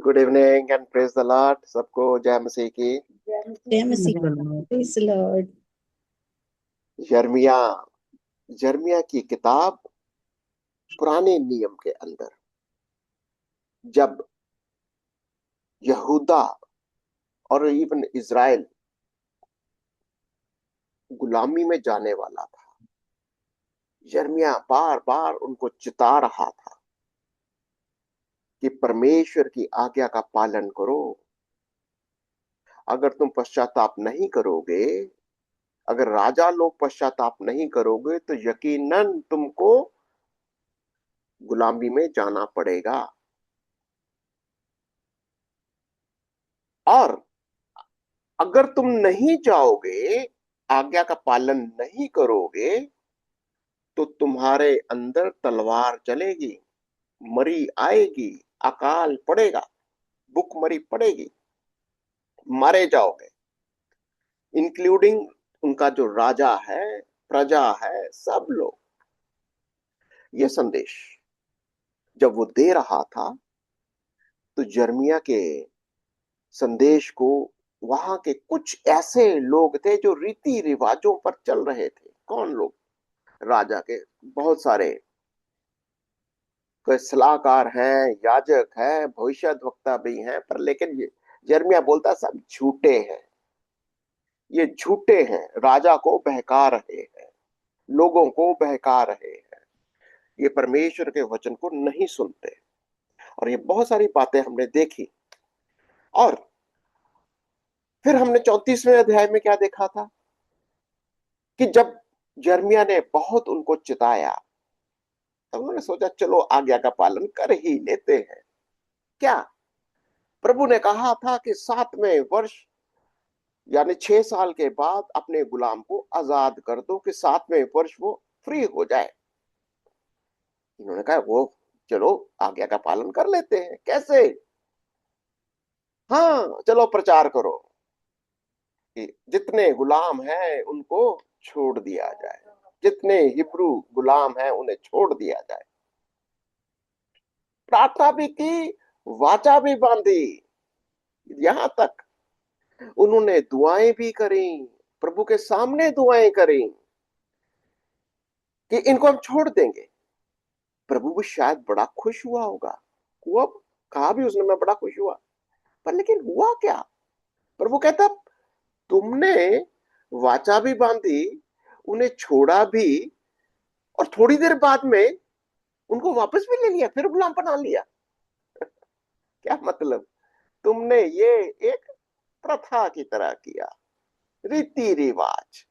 Good evening and praise the Lord. सबको जय मसीह की। जय मसीह। Praise the Lord. Yirmiyah Yirmiyah की किताब पुराने नियम के अंदर जब यहूदा और इवन इज़राइल गुलामी में जाने वाला था, यर्मिया बार बार उनको चिता रहा था कि परमेश्वर की आज्ञा का पालन करो। अगर तुम पश्चाताप नहीं करोगे, अगर राजा लोग पश्चाताप नहीं करोगे तो यकीनन तुमको गुलामी में जाना पड़ेगा। और अगर तुम नहीं जाओगे, आज्ञा का पालन नहीं करोगे, तो तुम्हारे अंदर तलवार चलेगी, मरी आएगी, अकाल पड़ेगा, भुखमरी पड़ेगी, मारे जाओगे, इंक्लूडिंग उनका जो राजा है, प्रजा है, सब लोग। ये संदेश जब वो दे रहा था तो यिर्मयाह के संदेश को वहां के कुछ ऐसे लोग थे जो रीति रिवाजों पर चल रहे थे। कौन लोग? राजा के बहुत सारे कोई सलाहकार हैं, याजक हैं, भविष्यद्वक्ता भी हैं, पर लेकिन ये यिर्मयाह बोलता सब झूठे हैं। ये झूठे हैं, राजा को बहका रहे हैं, लोगों को बहका रहे हैं, ये परमेश्वर के वचन को नहीं सुनते। और ये बहुत सारी बातें हमने देखी। और फिर हमने 34वें अध्याय में क्या देखा था कि जब यिर्मयाह ने बहुत उनको चिताया, तब उन्होंने सोचा चलो आज्ञा का पालन कर ही लेते हैं। क्या? प्रभु ने कहा था कि 7वें वर्ष यानी 6 साल के बाद अपने गुलाम को आजाद कर दो कि 7वें वर्ष वो फ्री हो जाए। इन्होंने कहा वो चलो आज्ञा का पालन कर लेते हैं। कैसे? हाँ, चलो प्रचार करो कि जितने गुलाम हैं उनको छोड़ दिया जाए, जितने हिब्रू गुलाम हैं उन्हें छोड़ दिया जाए। प्रार्थना भी की, वाचा भी बांधी, यहां तक उन्होंने दुआएं भी करी, प्रभु के सामने दुआएं करी कि इनको हम छोड़ देंगे। प्रभु भी शायद बड़ा खुश हुआ होगा। हुआ, कहा भी उसने मैं बड़ा खुश हुआ। पर लेकिन हुआ क्या? प्रभु कहता तुमने वाचा भी बांधी, उन्हें छोड़ा भी, और थोड़ी देर बाद में उनको वापस भी ले लिया, फिर गुलाम बना लिया। क्या मतलब? तुमने ये एक प्रथा की तरह किया, रीति रिवाज,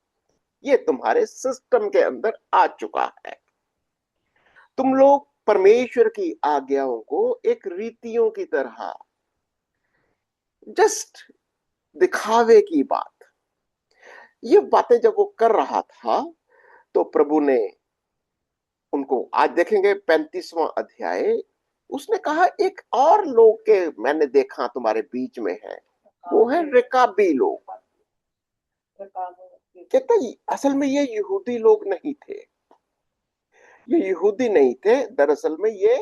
ये तुम्हारे सिस्टम के अंदर आ चुका है। तुम लोग परमेश्वर की आज्ञाओं को एक रीतियों की तरह, जस्ट दिखावे की बात, ये बातें जब वो कर रहा था तो प्रभु ने उनको, आज देखेंगे 35वां अध्याय, उसने कहा एक और लोग के मैंने देखा तुम्हारे बीच में है, वो है रिकाबी लोग। कहता असल में ये यहूदी लोग नहीं थे, ये यहूदी नहीं थे। दरअसल में ये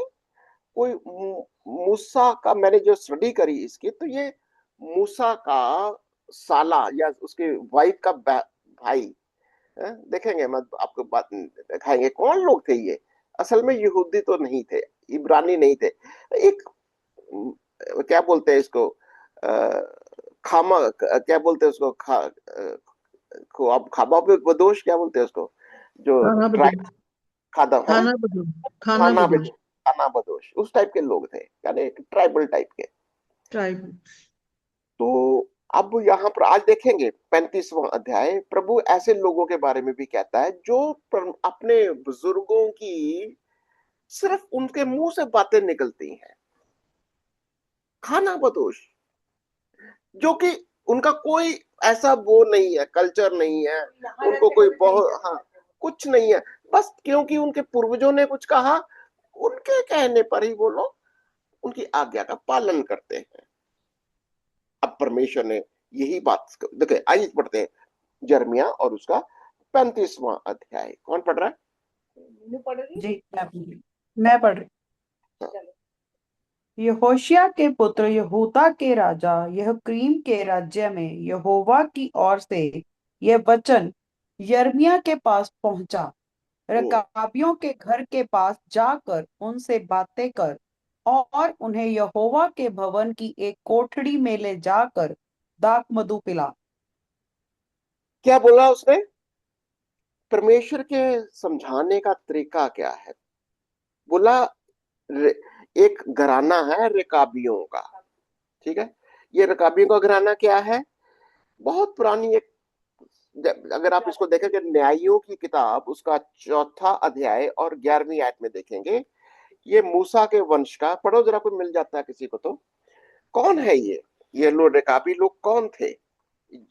कोई मूसा का, मैंने जो स्टडी करी इसकी, तो ये मूसा का साला या उसके वाइफ का भाई है। देखेंगे, मैं आपको बात दिखाएंगे कौन लोग थे ये। असल में यहूदी तो नहीं थे, इब्रानी नहीं थे। एक क्या बोलते हैं इसको, खामा क्या बोलते हैं उसको, को अब खाबा बदोश क्या बोलते हैं उसको, जो खाना ट्राइब, बदोश। खादा है, खाना बदोश। खाना खाना बदोश। बदोश, खाना बदोश, उस टाइप के लोग थे, यानी ट्राइबल टाइप के। ट्राइब। तो अब यहाँ पर आज देखेंगे 35वां अध्याय, प्रभु ऐसे लोगों के बारे में भी कहता है जो अपने बुजुर्गों की सिर्फ उनके मुंह से बातें निकलती हैं, खाना बदोश, जो कि उनका कोई ऐसा वो नहीं है, कल्चर नहीं है, उनको कोई बहुत, हाँ, कुछ नहीं है। बस क्योंकि उनके पूर्वजों ने कुछ कहा, उनके कहने पर ही वो लोग उनकी आज्ञा का पालन करते हैं। अब परमेश्वर ने यही बात, देखिए आइए पढ़ते हैं यिर्मयाह और उसका 35वां अध्याय। कौन पढ़ रहा है? जी मैं पढ़ रही। मैं पढ़ रही। हाँ, यहोशिया के पुत्र यहूदा के राजा यहोयाकीम के राज्य में यहोवा की ओर से यह वचन यिर्मयाह के पास पहुंचा। हम्म, रकाबियों के घर के पास जाकर उनसे बातें कर और उन्हें यहोवा के भवन की एक कोठरी में ले जाकर दाख मधु पिला। क्या बोला उसने? परमेश्वर के समझाने का तरीका क्या है? बोला रे- एक घराना है रिकाबियों का। ठीक है। ये रिकाबियों का घराना क्या है? बहुत पुरानी एक, अगर आप इसको देखेंगे न्यायियों की किताब उसका चौथा अध्याय और 11वीं आयत में देखेंगे, ये मूसा के वंश का, पढ़ो जरा, कोई मिल जाता है किसी को तो। कौन है ये लोग रिकाबी लोग कौन थे?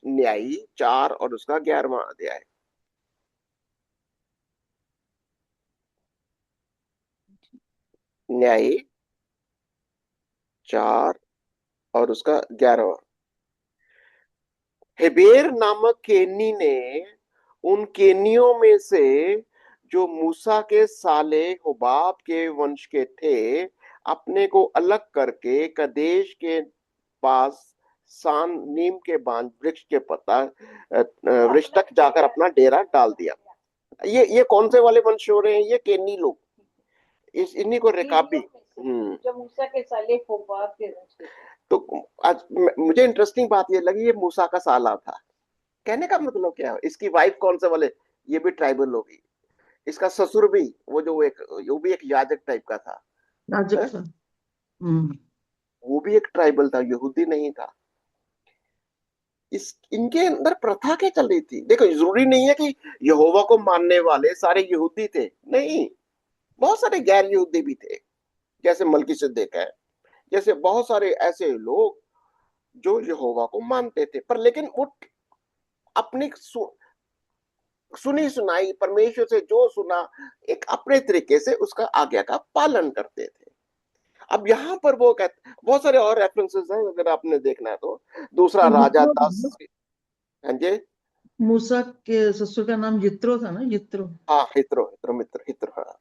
न्यायी 4 और उसका 11वां अध्याय। न्यायी 4 और उसका 11वां। हेबेर नामक केनी ने उन केनियों में से जो मूसा के साले हुबाब के वंश के थे अपने को अलग करके कदेश के पास सान नीम के बांज वृक्ष के पत्ता वृक्ष तक जाकर अपना डेरा डाल दिया। ये कौन से वाले वंश हो रहे हैं? ये केनी लोग, इस इन्हीं को रेकाबी। जो मूसा के साले हुबाब के वंश के थे। तो आज मुझे इंटरेस्टिंग बात ये लगी, ये मूसा का साला था। कहने का मतलब क्या है, इसकी वाइफ कौन से वाले? ये भी ट्राइबल होगी। इसका ससुर भी, वो भी एक याजक टाइप का था। राजक है? था। हम्म। वो भी एक ट्राइबल था, यहूदी नहीं था। इस इनके अंदर प्रथा क्या चल रही थी? देखो, जरूरी नहीं है कि यहोवा को मानने वाले सारे यहूदी थे, नहीं। बहुत सारे गैर यहूदी भी थे, जैसे मलकीसेदेक है, जैसे बहुत सारे ऐसे लोग जो यहोवा को मानते थे, पर लेकिन वो अपनी सुनी सुनाई परमेश्वर से जो सुना, एक अपने तरीके से उसका आज्ञा का पालन करते थे। अब यहाँ पर वो कहते, बहुत सारे और रेफरेंसेस हैं अगर आपने देखना है तो। दूसरा तो राजा जित्रो था 10। ना? हाँ जी। मूसा के ससुर का नाम जित्रो था ना, जित्रो। हाँ, हित्रो, हित्रो मित्र, हित्रो, हाँ।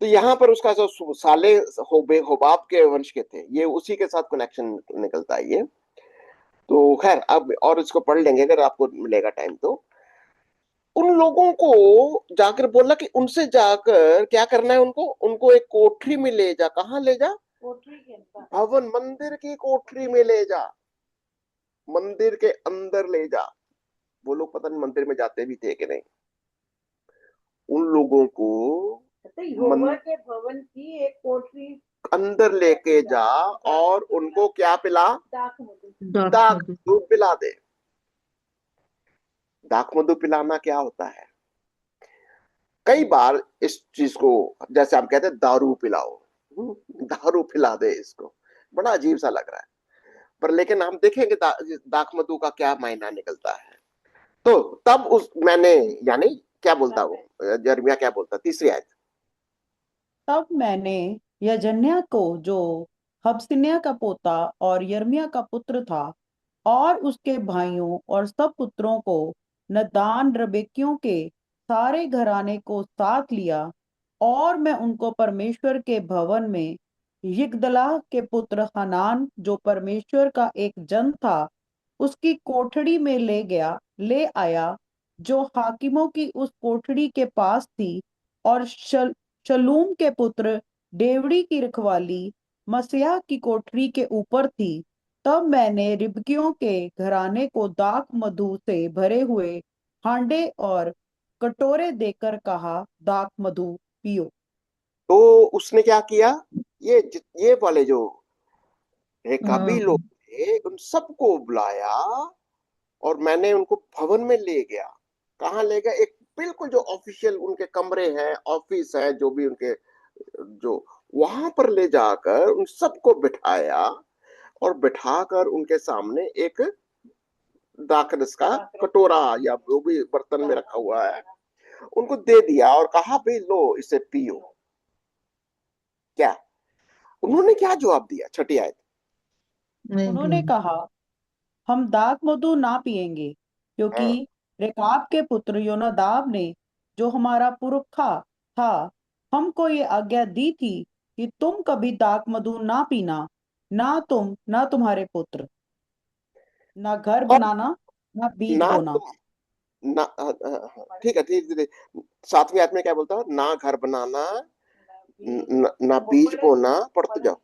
तो यहाँ पर उसका जो साले होबाब के वंश के थे, ये उसी के साथ कनेक्शन निकलता है ये। तो खैर, अब और इसको पढ़ लेंगे अगर आपको मिलेगा टाइम तो। उन लोगों को जाकर बोला कि उनसे जाकर क्या करना है, उनको उनको एक कोठरी में ले जा। कहाँ ले जा? कोठरी के अंदर, भवन मंदिर की कोठरी में ले जा, मंदिर के अंदर ले जा। वो लोग पता नहीं मंदिर में जाते भी थे कि नहीं। उन लोगों को यहोवा के भवन की एक कोठरी अंदर लेके जा और उनको क्या पिला? दाख मधु। दाख दाख मधु। मधु पिला दे। दाख मधु पिलाना क्या होता है? कई बार इस चीज को, जैसे हम कहते हैं दारू पिलाओ, दारू पिला दे इसको, बड़ा अजीब सा लग रहा है। पर लेकिन हम देखेंगे दाख मधु का क्या मायना निकलता है। तो तब उस मैंने, यानी क्या बोलता वो यिर्मयाह, क्या बोलता? तीसरी आयत। तब मैंने यजन्याह को, जो हबसिन्याह का पोता और यिर्मयाह का पुत्र था, और उसके भाइयों और सब पुत्रों को, नदान रबेकियों के सारे घराने को साथ लिया, और मैं उनको परमेश्वर के भवन में यिग्दलाह के पुत्र हनान, जो परमेश्वर का एक जन था, उसकी कोठड़ी में ले आया, जो हाकिमों की उस कोठड़ी के पास थी, और शलूम के पुत्र डेवड़ी की रखवाली मसीहा की कोठरी के ऊपर थी। तब मैंने रिबकियों के घराने को दाख मधु से भरे हुए हांडे और कटोरे देकर कहा, दाख मधु पियो। तो उसने क्या किया? ये वाले जो रेकाबी हाँ। लोग थे उन सबको बुलाया और मैंने उनको भवन में ले गया। कहाँ ले गया? एक बिल्कुल जो ऑफिशियल उनके कमरे हैं, ऑफिस है, जो भी उनके, जो वहां पर ले जाकर उन सबको बिठाया और बिठाकर उनके सामने एक दाखरस का कटोरा या जो भी बर्तन में रखा हुआ है उनको दे दिया और कहा, भाई लो इसे पियो। क्या उन्होंने क्या जवाब दिया? छठी आयत। नहीं उन्होंने पियो। कहा, हम दाख मधु ना पिएंगे, क्योंकि हाँ। रेकाब के पुत्र योनादाब ने, जो हमारा पुरखा था, हमको ये आज्ञा दी थी कि तुम कभी दाख मधु ना पीना, ना तुम ना तुम्हारे पुत्र, ना घर और बनाना, ना बीज ना बोना। तुम ना ठीक है, ठीक है। सातवीं आयत में क्या बोलता है? ना घर बनाना, ना बीज बोना, पढ़ते जाओ।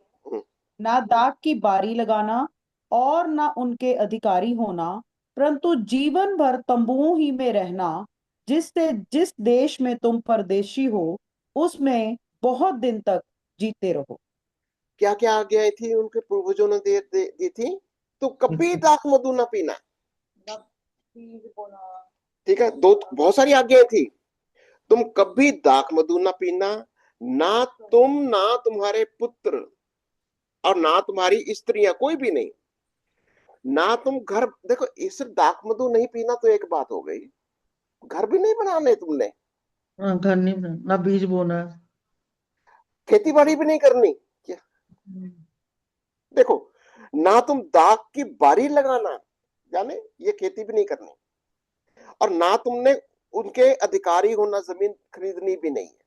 ना दाख की बारी लगाना और ना उनके अधिकारी होना, परंतु जीवन भर तंबुओं ही में रहना, जिससे जिस देश में तुम परदेशी हो उसमें बहुत दिन तक जीते रहो। क्या क्या आज्ञाएं थी उनके पूर्वजों ने दी थी? तो कभी दाख मधु ना पीना। ठीक है, दो बहुत सारी आज्ञाएं थी। तुम कभी दाख मधु ना पीना, ना तुम ना तुम्हारे पुत्र, और ना तुम्हारी स्त्रियां, कोई भी नहीं। ना तुम घर, देखो ये सिर्फ दाख मधु नहीं पीना तो एक बात हो गई, घर भी नहीं बनाने तुमने, हाँ, घर नहीं बना, ना बीज बोना। खेती बाड़ी भी नहीं करनी क्या? देखो, ना तुम दाख की बारी लगाना, जाने ये खेती भी नहीं करनी, और ना तुमने उनके अधिकारी होना, जमीन खरीदनी भी नहीं है,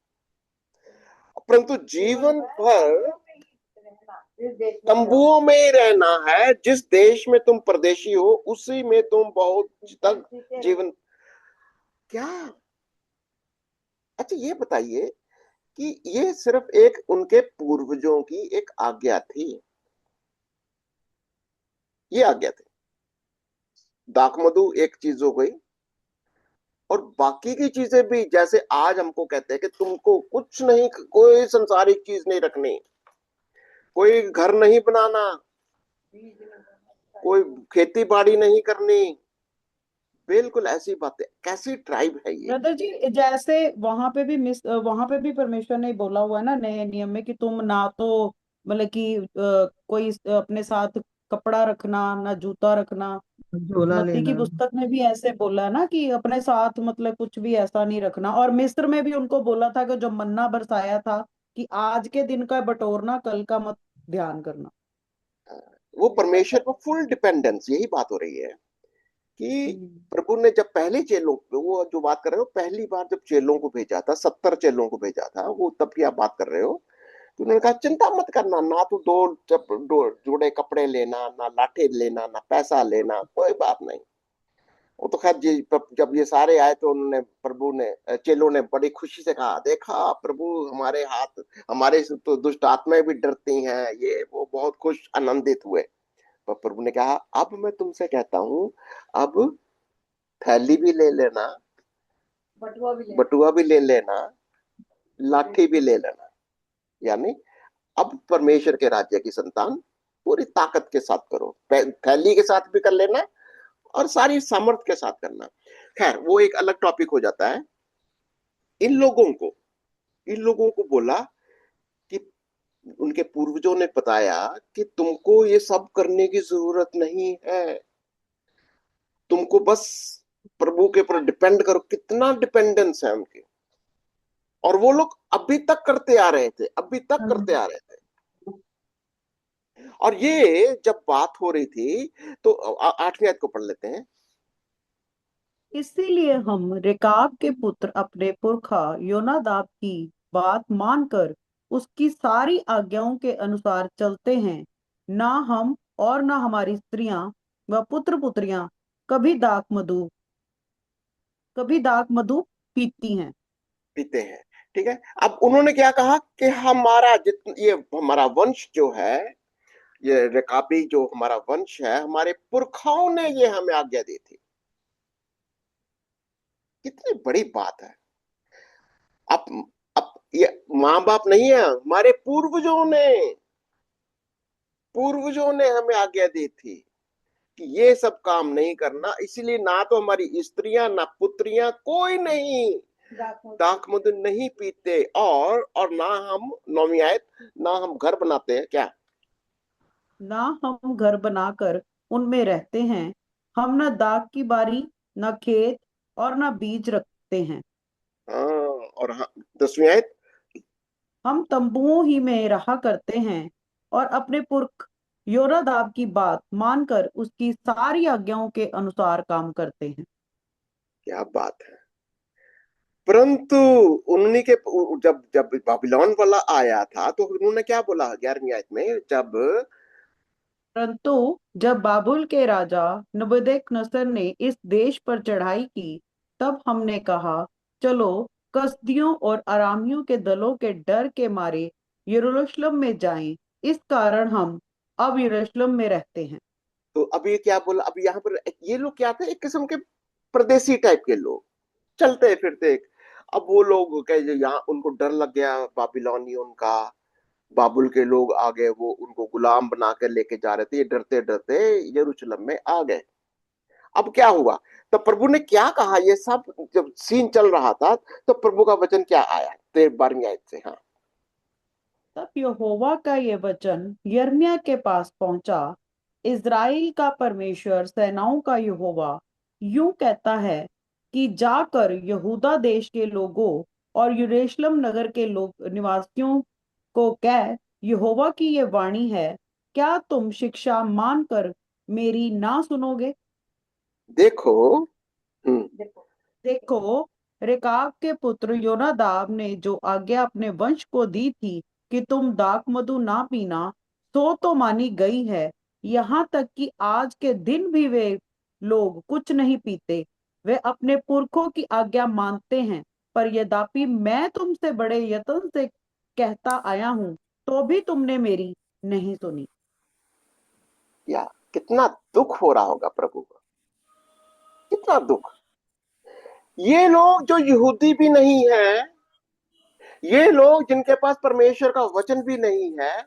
परंतु जीवन भर तंबुओं में ही रहना है। जिस देश में तुम परदेशी हो उसी में तुम बहुत तक जीवन। क्या? अच्छा ये बताइए कि ये सिर्फ एक उनके पूर्वजों की एक आज्ञा थी, ये आज्ञा थी। दाख मधु एक चीज हो गई, और बाकी की चीजें भी, जैसे आज हमको कहते हैं कि तुमको कुछ नहीं, कोई संसारिक चीज नहीं रखनी, कोई घर नहीं बनाना, कोई खेती बाड़ी नहीं करनी। बिल्कुल ऐसी बातें, कैसी ट्राइब है ये? ब्रदर जी, जैसे वहां पे भी परमेश्वर ने बोला हुआ है ना नए नियम में कि तुम ना तो मतलब कि कोई अपने साथ कपड़ा रखना, ना जूता रखना। झोला मत्ती की लेना। पुस्तक में भी ऐसे बोला है ना कि अपने साथ मतलब कुछ भी ऐसा नहीं रखना। और मिस्र में भी उनको बोला था कि जो मन्ना बरसाया था कि आज के दिन का बटोरना, कल का मत ध्यान करना। वो परमेश्वर पर फुल डिपेंडेंस, यही बात हो रही है कि हम्म। प्रभु ने जब पहले चेलों, वो जो बात कर रहे हो, पहली बार जब चेलों को भेजा था, 70 चेलों को भेजा था, वो तब की आप बात कर रहे हो, तो उन्होंने कहा चिंता मत करना, ना तो दो जोड़े कपड़े लेना, ना लाठे लेना, ना पैसा लेना, कोई बात नहीं। वो तो खैर जब ये सारे आए तो उन्होंने, प्रभु ने, चेलों ने बड़ी खुशी से कहा, देखा प्रभु, हमारे हाथ, हमारे से तो दुष्ट आत्माएं भी डरती हैं, ये वो बहुत खुश आनंदित हुए। पर प्रभु ने कहा, अब मैं तुमसे कहता हूं, अब थैली भी ले लेना, बटुआ भी ले लेना, लाठी भी ले लेना। यानी अब परमेश्वर के राज्य की संतान पूरी ताकत के साथ करो, थैली के साथ भी कर लेना और सारी सामर्थ्य के साथ करना। खैर वो एक अलग टॉपिक हो जाता है। इन लोगों को इन लोगों को बोला कि, उनके पूर्वजों ने बताया कि तुमको ये सब करने की जरूरत नहीं है, तुमको बस प्रभु के ऊपर डिपेंड करो। कितना डिपेंडेंस है उनकी, और वो लोग अभी तक करते आ रहे थे, अभी तक करते आ रहे थे। और ये जब बात हो रही थी तो 8वीं आयत को पढ़ लेते हैं। इसीलिए हम रेकाब के पुत्र अपने पुरखा योनादाब की बात मानकर उसकी सारी आज्ञाओं के अनुसार चलते हैं। ना हम और ना हमारी स्त्रियां व पुत्र पुत्रियां कभी कभी दाख मधु पीती हैं। पीते हैं। ठीक है, अब उन्होंने क्या कहा कि हमारा ये हमारा वंश जो है, ये रेकाबी जो हमारा वंश है, हमारे पुरखाओं ने ये हमें आज्ञा दी थी। कितनी बड़ी बात है। अब अब ये माँ बाप नहीं है, हमारे पूर्वजों ने हमें आज्ञा दी थी कि ये सब काम नहीं करना। इसीलिए ना तो हमारी स्त्रियां ना पुत्रियां, कोई नहीं दाख मधु नहीं पीते, और ना हम, 9वीं आयत, ना हम घर बनाते हैं क्या? ना हम घर बनाकर उनमें रहते हैं। हम न दाख की बारी, न खेत और न बीज रखते हैं। हाँ, और हाँ, 10वीं आयत, हम तंबुओं ही में रहा करते हैं और अपने पुरख योनादाब की बात मानकर उसकी सारी आज्ञाओं के अनुसार काम करते हैं। क्या बात है। परंतु उन्हीं के जब जब बाबिलोन वाला आया था तो उन्होंने क्या बोला 11वीं आयत में, जब परंतु जब बाबुल के राजा नबूकदनेस्सर ने इस देश पर चढ़ाई की, तब हमने कहा, चलो कसदियों और अरामियों के दलों के डर के मारे यरूशलेम में जाएं। इस कारण हम अब यरूशलेम में रहते हैं। तो अभी क्या बोला, अभी यहाँ पर ये लोग क्या थे, एक किस्म के परदेसी टाइप के लोग, चलते फिरते। अब वो लोग कहे यहाँ उनको डर लग गया बाबिलोनियों का, बाबुल के लोग आ गए, वो उनको गुलाम बना कर लेके जा रहे थे, ये डरते डरते यरूशलेम में आ गए। अब क्या हुआ, तो प्रभु ने क्या कहा, ये सब जब सीन चल रहा था तो प्रभु का वचन क्या आया 12वीं आयत से। हाँ, तब यहोवा का ये वचन यिर्मयाह के पास पहुंचा। इज़राइल का परमेश्वर सेनाओं का यहोवा यूं कहता है कि जाकर यहूदा देश के लोगों और यरूशलेम नगर के लोग निवासियों को कह, यहोवा की ये वाणी है, क्या तुम शिक्षा मानकर मेरी ना सुनोगे? देखो। हम्म। देखो, रेकाब के पुत्र योनादाब ने जो आज्ञा अपने वंश को दी थी कि तुम दाख मधु ना पीना, सो तो मानी गई है। यहाँ तक कि आज के दिन भी वे लोग कुछ नहीं पीते। वे अपने पुरखों की आज्ञा मानते हैं। पर यद्यपि मैं तुमसे बड़े यत्न से कहता आया हूँ, तो भी तुमने मेरी नहीं सुनी। या कितना दुख हो रहा होगा प्रभु को, कितना दुख। ये लोग जो यहूदी भी नहीं है, ये लोग जिनके पास परमेश्वर का वचन भी नहीं है,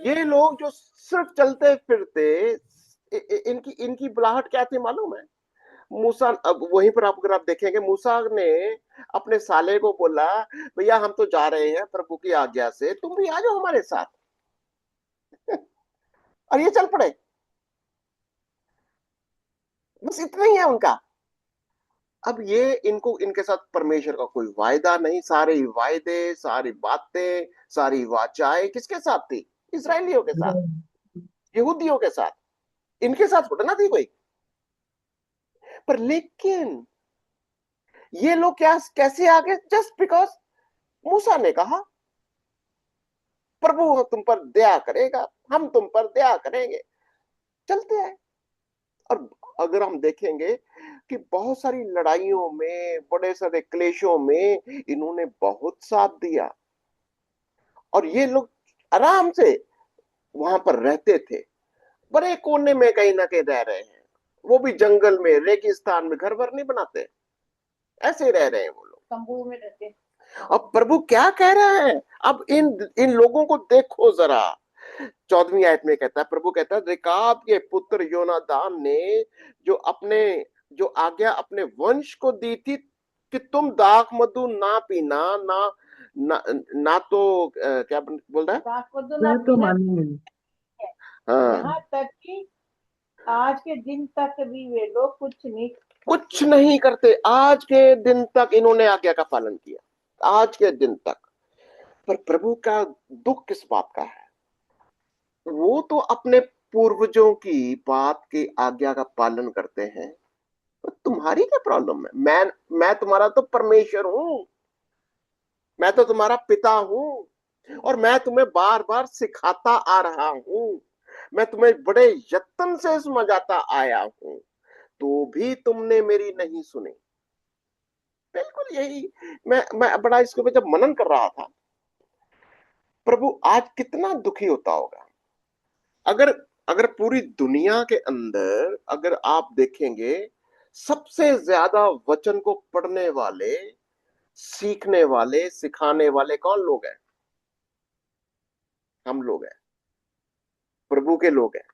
ये लोग जो सिर्फ चलते फिरते, इनकी इनकी बुलाहट क्या थी मालूम है? मूसा, अब वहीं पर आप अगर आप देखेंगे, मूसा ने अपने साले को बोला, भैया हम तो जा रहे हैं प्रभु की आज्ञा से, तुम भी आ जाओ हमारे साथ। और ये चल पड़े, बस इतना ही है उनका। अब ये इनको, इनके साथ परमेश्वर का कोई वायदा नहीं, सारे वायदे, सारी बातें, सारी वाचाएं किसके साथ थी? इसराइलियों के साथ, यहूदियों के साथ। इनके साथ थोड़ा ना थी कोई। पर लेकिन ये लोग क्या कैसे आ गए? जस्ट बिकॉज मूसा ने कहा प्रभु तुम पर दया करेगा, हम तुम पर दया करेंगे, चलते हैं। और अगर हम देखेंगे कि बहुत सारी लड़ाइयों में, बड़े सारे क्लेशों में इन्होंने बहुत साथ दिया, और ये लोग आराम से वहां पर रहते थे, बड़े कोने में कहीं ना कहीं रह रहे हैं, वो भी जंगल में, रेगिस्तान में, घर भर नहीं बनाते, ऐसे रह रहे हैं वो लोग, तंबू में रहते हैं। अब प्रभु क्या कह रहा है, अब इन इन लोगों को देखो जरा। 14वीं आयत में कहता है, प्रभु कहता है, रेकाब के पुत्र योनादान ने जो अपने जो आज्ञा अपने वंश को दी थी कि तुम दाख मधु ना पीना, ना तो क्या बोल रहा है, दाख मधु ना वह तो पीना, मानेंगे। हाँ, यहाँ तक कि आज के दिन तक भी वे लोग कुछ नहीं करते। आज के दिन तक इन्होंने आज्ञा का पालन किया, आज के दिन तक। पर प्रभु का दुख किस बात का है? वो तो अपने पूर्वजों की बात की आज्ञा का पालन करते हैं, तो तुम्हारी क्या प्रॉब्लम है? मैं तुम्हारा तो परमेश्वर हूं, मैं तो तुम्हारा पिता हूं, और मैं तुम्हें बार बार सिखाता आ रहा हूं, मैं तुम्हें बड़े यत्न से समझाता आया हूं, तो भी तुमने मेरी नहीं सुनी। बिल्कुल यही। मैं बड़ा इसके ऊपर जब मनन कर रहा था, प्रभु आज कितना दुखी होता होगा अगर अगर पूरी दुनिया के अंदर अगर आप देखेंगे, सबसे ज्यादा वचन को पढ़ने वाले, सीखने वाले, सिखाने वाले कौन लोग हैं? हम लोग हैं, प्रभु के लोग हैं।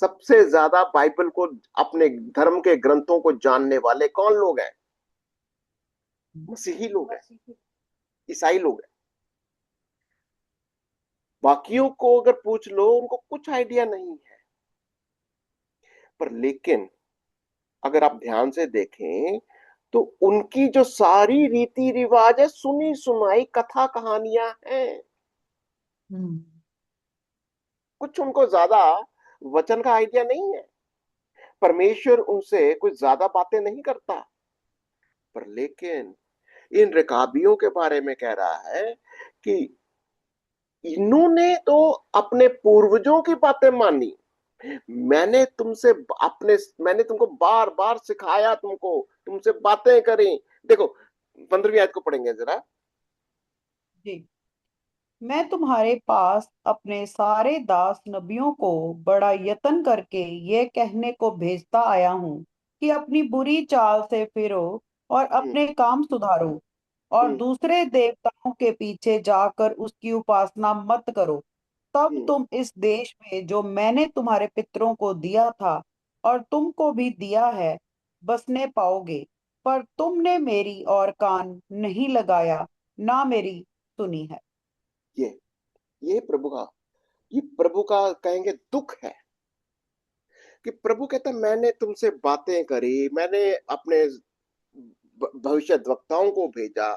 सबसे ज्यादा बाइबल को, अपने धर्म के ग्रंथों को जानने वाले कौन लोग हैं? मसीही लोग हैं, ईसाई लोग हैं। बाकियों को अगर पूछ लो, उनको कुछ आइडिया नहीं है। पर लेकिन अगर आप ध्यान से देखें तो उनकी जो सारी रीति रिवाज है, सुनी सुनाई कथा कहानियां हैं। हम्म। कुछ उनको ज्यादा वचन का आइडिया नहीं है। परमेश्वर उनसे कुछ ज्यादा बातें नहीं करता, पर लेकिन इन रिकाबियों के बारे में कह रहा है कि इन्होंने तो अपने पूर्वजों की बातें मानी। मैंने तुमसे अपने मैंने तुमको बार बार सिखाया, तुमसे बातें करी। देखो 15वीं आयत को पढ़ेंगे जरा। जी। मैं तुम्हारे पास अपने सारे दास नबियों को बड़ा यत्न करके ये कहने को भेजता आया हूँ कि अपनी बुरी चाल से फिरो और हम्म। अपने काम सुधारो और हम्म। दूसरे देवताओं के पीछे जाकर उसकी उपासना मत करो। तब हम्म। तुम इस देश में जो मैंने तुम्हारे पितरों को दिया था और तुमको भी दिया है बसने पाओगे। पर तुमने मेरी और कान नहीं लगाया, ना मेरी सुनी है। ये ये प्रभु का कहेंगे दुख है कि प्रभु कहता है मैंने तुमसे बातें करी, मैंने अपने भविष्य वक्ताओं को भेजा,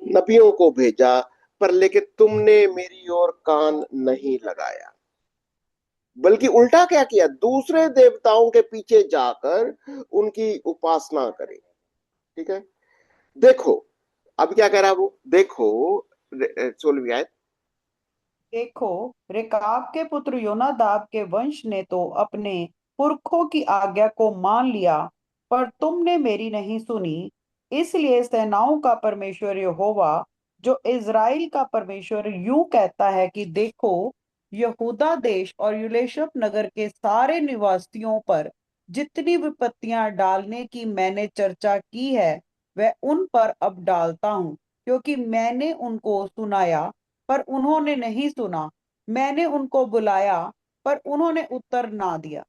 नबियों को भेजा, पर लेकिन तुमने मेरी ओर कान नहीं लगाया, बल्कि उल्टा क्या किया, दूसरे देवताओं के पीछे जाकर उनकी उपासना करे। ठीक है। देखो अब क्या कह रहा है वो, देखो 16वीं आयत। देखो, रेकाब के पुत्र योनादाब के वंश ने तो अपने पुरखों की आज्ञा को मान लिया, पर तुमने मेरी नहीं सुनी। इसलिए सेनाओं का परमेश्वर यहोवा, जो इज़राइल का परमेश्वर यूं कहता है कि देखो, यहूदा देश और यूलेशब नगर के सारे निवासियों पर जितनी विपत्तियां डालने की मैंने चर्चा की है, वह उन पर अब डालता हूँ, क्योंकि मैंने उनको सुनाया पर उन्होंने नहीं सुना, मैंने उनको बुलाया पर उन्होंने उत्तर ना दिया।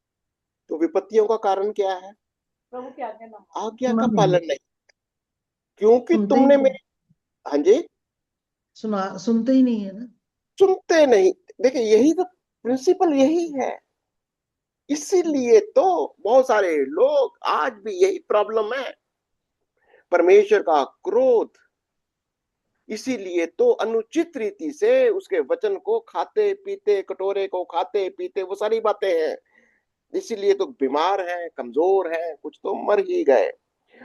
तो विपत्तियों का कारण क्या है? प्रभु की आज्ञा ना आज्ञा सुना का नहीं, पालन नहीं, क्योंकि सुनते ही तुमने नहीं, मेरी, हाँ जी, सुनते ही नहीं है ना। सुनते नहीं। देखिए यही तो प्रिंसिपल यही है। इसीलिए तो बहुत सारे लोग, आज भी यही प्रॉब्लम है, परमेश्वर का क्रोध। इसीलिए तो अनुचित रीति से उसके वचन को खाते पीते, कटोरे को खाते पीते, वो सारी बातें हैं। इसीलिए तो बीमार हैं, कमजोर हैं, कुछ तो मर ही गए।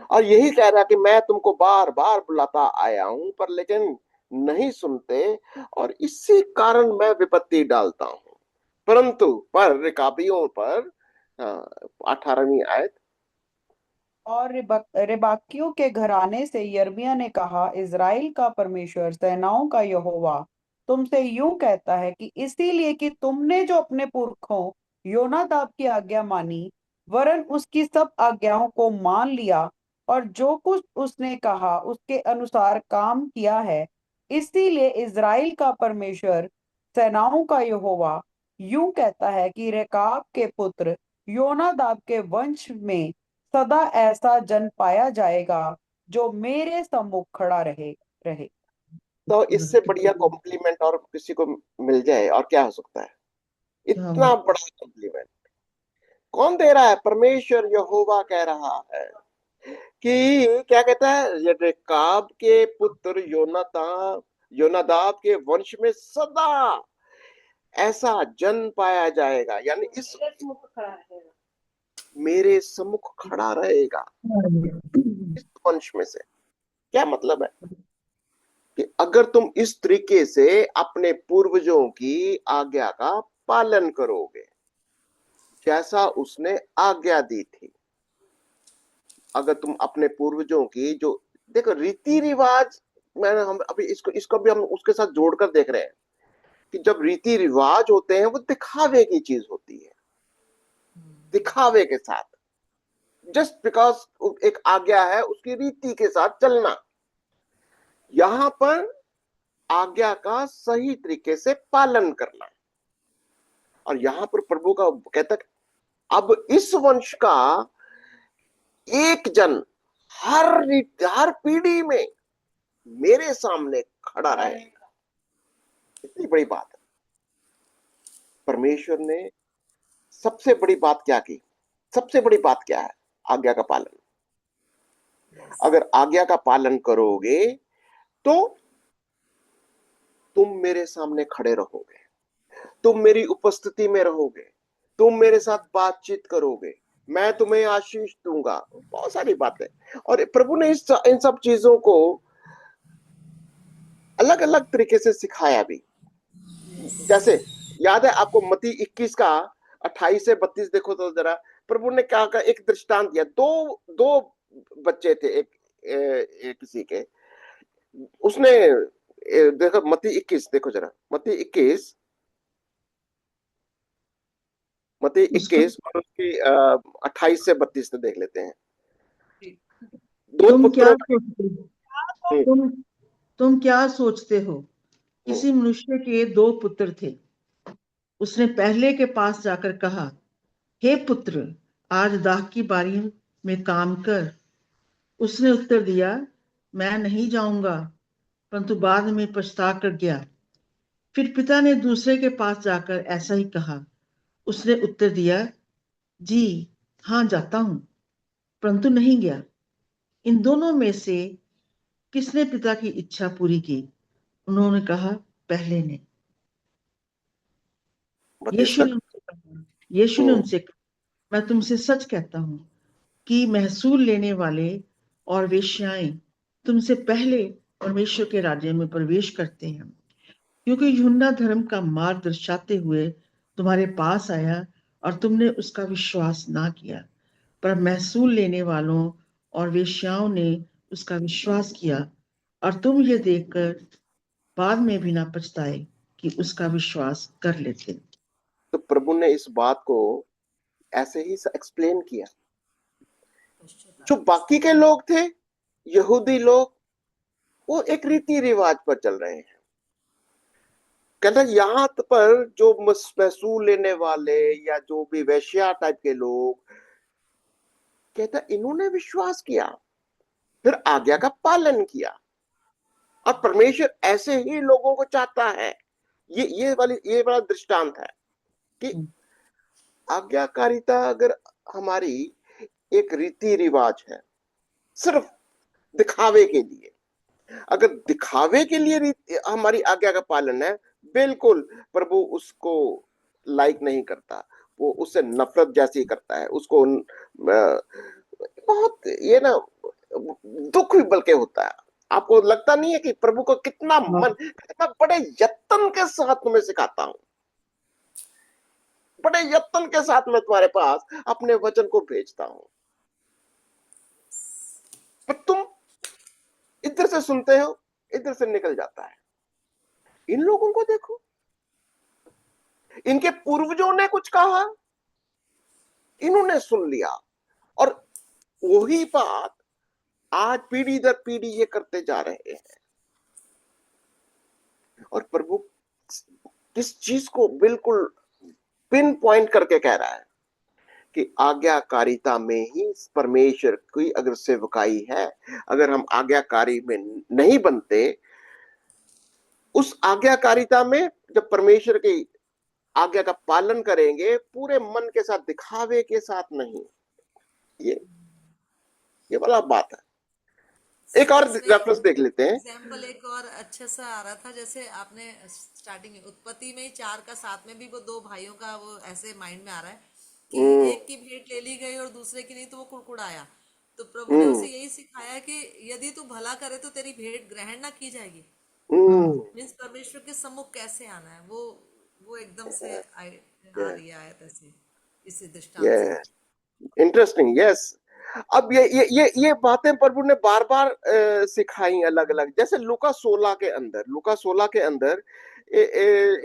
और यही कह रहा कि मैं तुमको बार बार बुलाता आया हूं, पर लेकिन नहीं सुनते, और इसी कारण मैं विपत्ति डालता हूं। परंतु पर रिकाबियों पर, 18वीं आयत। और रेबाकियों के घराने से यिर्मयाह ने कहा, इज़राइल का परमेश्वर सेनाओं का यहोवा तुमसे यूं कहता है कि इसीलिए कि तुमने जो अपने पुरखों योनादाब की आज्ञा मानी, वरन उसकी सब आज्ञाओं को मान लिया और जो कुछ उसने कहा उसके अनुसार काम किया है, इसीलिए इज़राइल का परमेश्वर सेनाओं का यहोवा यूं कहता है कि रेकाब के पुत्र योनादाब के वंश में सदा ऐसा जन पाया जाएगा जो मेरे सम्मुख खड़ा रहे। तो इससे बढ़िया कितना कॉम्प्लीमेंट और किसी को मिल जाए और क्या हो सकता है? क्या इतना बात। बड़ा कॉम्प्लीमेंट कौन दे रहा है? परमेश्वर यहोवा कह रहा है कि क्या कहता है, ये रेकाब के पुत्र योनादाब के वंश में सदा ऐसा जन पाया जाएगा, यानी इस मेरे सम्मुख खड़ा रहेगा, इस वंश में से। क्या मतलब है? कि अगर तुम इस तरीके से अपने पूर्वजों की आज्ञा का पालन करोगे, जैसा उसने आज्ञा दी थी, अगर तुम अपने पूर्वजों की जो, देखो रीति रिवाज, मैंने हम अभी इसको इसको भी हम उसके साथ जोड़कर देख रहे हैं कि जब रीति रिवाज होते हैं वो दिखावे की चीज होती है, दिखावे के साथ, जस्ट बिकॉज एक आज्ञा है उसकी रीति के साथ चलना। यहां पर आज्ञा का सही तरीके से पालन करना। और यहां पर प्रभु का कहता है, अब इस वंश का एक जन हर पीढ़ी में मेरे सामने खड़ा रहे। इतनी बड़ी बात है। परमेश्वर ने सबसे बड़ी बात क्या की? सबसे बड़ी बात क्या है? आज्ञा का पालन। अगर आज्ञा का पालन करोगे तो तुम मेरे सामने खड़े रहोगे, तुम मेरी उपस्थिति में रहोगे, तुम मेरे साथ बातचीत करोगे, मैं तुम्हें आशीष दूंगा, बहुत सारी बातें। और प्रभु ने इन सब चीजों को अलग अलग तरीके से सिखाया भी। जैसे याद है आपको मत्ती 21 का 28 से 32 देखो तो जरा। प्रभु ने क्या कहा, एक दृष्टांत दिया। दो दो बच्चे थे, एक किसी के। उसने देखो मत्ती 21 देखो जरा, मत्ती 21, मत्ती उसका 21 और उसकी 28 से 32 देख लेते हैं। दो तुम क्या पुत्रों का। सोचते हो हम्म, तुम तुम क्या सोचते हो? हम्म, किसी मनुष्य के दो पुत्र थे। उसने पहले के पास जाकर कहा, हे पुत्र, आज दाख की बारी में काम कर। उसने उत्तर दिया, मैं नहीं जाऊंगा, परंतु बाद में पछता कर गया। फिर पिता ने दूसरे के पास जाकर ऐसा ही कहा। उसने उत्तर दिया, जी हाँ, जाता हूं, परंतु नहीं गया। इन दोनों में से किसने पिता की इच्छा पूरी की? उन्होंने कहा, पहले ने। बत्तीस यीशु ने तक। उनसे कहा यीशु ने हम्म, उनसे कहा, मैं तुमसे सच कहता हूं कि महसूल लेने वाले और वेश्याएं तुमसे पहले परमेश्वर के राज्य में प्रवेश करते हैं। क्योंकि यूहन्ना धर्म का मार्ग दर्शाते हुए तुम्हारे पास आया और तुमने उसका विश्वास ना किया, पर महसूल लेने वालों और वेश्याओं ने उसका विश्वास किया, और तुम ये देखकर बाद में भी ना पछताए कि उसका विश्वास कर लेते। तो प्रभु ने इस बात को ऐसे ही एक्सप्लेन किया। जो बाकी के लोग थे, यहूदी लोग, वो एक रीति रिवाज पर चल रहे हैं। कहता यहाँ पर जो महसूल लेने वाले या जो भी वैश्या टाइप के लोग, कहता इन्होंने विश्वास किया, फिर आज्ञा का पालन किया। और परमेश्वर ऐसे ही लोगों को चाहता है। ये बड़ा दृष्टांत है कि आज्ञाकारिता अगर हमारी एक रीति रिवाज है, सिर्फ दिखावे के लिए, अगर दिखावे के लिए हमारी आज्ञा का पालन है, बिल्कुल प्रभु उसको लाइक नहीं करता। वो उससे नफरत जैसी करता है उसको। बहुत ये ना, दुख भी बल्कि होता है। आपको लगता नहीं है कि प्रभु को कितना मन, कितना बड़े यत्न के साथ तुम्हें सिखाता हूं, बड़े यत्न के साथ मैं तुम्हारे पास अपने वचन को भेजता हूं, पर तुम इधर से सुनते हो, इधर से निकल जाता है। इन लोगों को देखो, इनके पूर्वजों ने कुछ कहा, इन्होंने सुन लिया, और वही बात आज पीढ़ी दर पीढ़ी ये करते जा रहे हैं। और प्रभु किस चीज को बिल्कुल पिन पॉइंट करके कह रहा है कि आज्ञाकारिता में ही परमेश्वर की अगर सेवकाई है, अगर हम आज्ञाकारी में नहीं बनते, उस आज्ञाकारिता में जब परमेश्वर की आज्ञा का पालन करेंगे पूरे मन के साथ, दिखावे के साथ नहीं, ये ये वाला बात है। एक और इसमें रेफरेंस देख लेते हैं। एग्जाम्पल एक और अच्छा सा आ रहा था, जैसे आपने स्टार्टिंग में उत्पत्ति में ही 4 का 7 में भी वो दो भाइयों का वो ऐसे माइंड में आ रहा है कि हम्म, एक की भेंट ले ली गई और दूसरे की नहीं, तो वो कुड़कुड़ाया। तो प्रभु ने हम्म, उसे यही सिखाया कि यदि तू भला करे तो तेरी भेंट ग्रहण ना की जाएगी। हम्म, मीन्स परमेश्वर के सम्मुख कैसे आना है, वो एकदम से आ ये रही है आयत ऐसे, इसी ये दृष्टांत से। Interesting, yes. अब ये बातें प्रभु ने बार बार सिखाई अलग अलग। जैसे लूका 16 के अंदर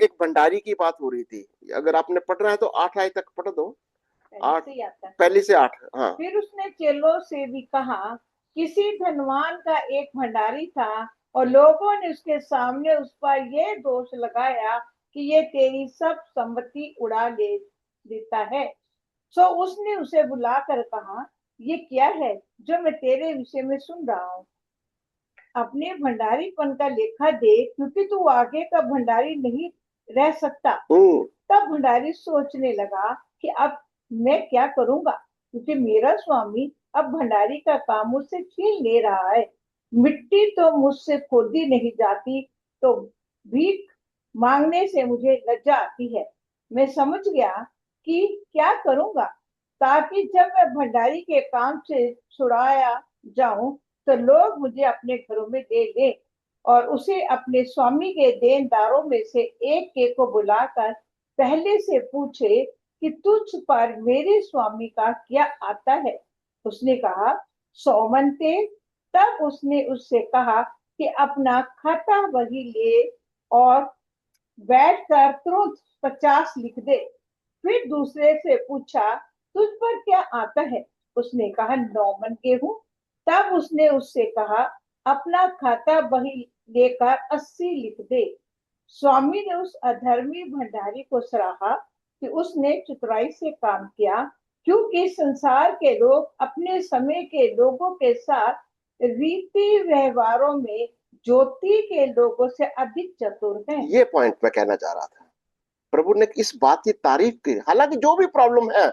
एक भंडारी की बात हो रही थी। अगर आपने पढ़ना है तो 8 आय तक पढ़ दो। आठ, पहली से 8। हाँ। फिर उसने चेलों से भी कहा, किसी धनवान का एक भंडारी था, और लोगों ने उसके सामने उस पर यह दोष लगाया कि ये तेरी सब संपत्ति उड़ा ले देता है। सो उसने उसे बुलाकर कहा, ये क्या है जो मैं तेरे विषय में सुन रहा हूँ? अपने भंडारीपन का लेखा दे, क्योंकि तू आगे का भंडारी नहीं रह सकता। तब भंडारी सोचने लगा कि अब मैं क्या करूंगा, क्योंकि मेरा स्वामी अब भंडारी का काम मुझसे छीन ले रहा है। मिट्टी तो मुझसे खोदी नहीं जाती, तो भीख मांगने से मुझे लज्जा आती है। मैं समझ गया कि क्या करूंगा। ताकि जब मैं भंडारी के काम से छुड़ाया जाऊं तो लोग मुझे अपने घरों में दे लें और उसे अपने स्वामी के देनदारों में से एक को बुलाकर पहले से पूछे कि तुझ पर मेरे स्वामी का क्या आता है। उसने कहा, 100 मन थे। तब उसने उससे कहा कि अपना खाता बही ले और बैठकर तुरंत 50 लिख दे। फिर दूसरे से पूछा, तुझ पर क्या आता है? उसने कहा, 9 मन गेहूं। तब उसने उससे कहा, अपना खाता बही लेकर 80 लिख दे। स्वामी ने उस अधर्मी भंडारी को सराहा कि उसने चतुराई से काम किया, क्योंकि संसार के लोग अपने समय के लोगों के साथ रीति व्यवहारों में ज्योति के लोगों से अधिक चतुर हैं। ये पॉइंट मैं कहना चाह रहा था। प्रभु ने इस बात की तारीफ की, हालांकि जो भी प्रॉब्लम है,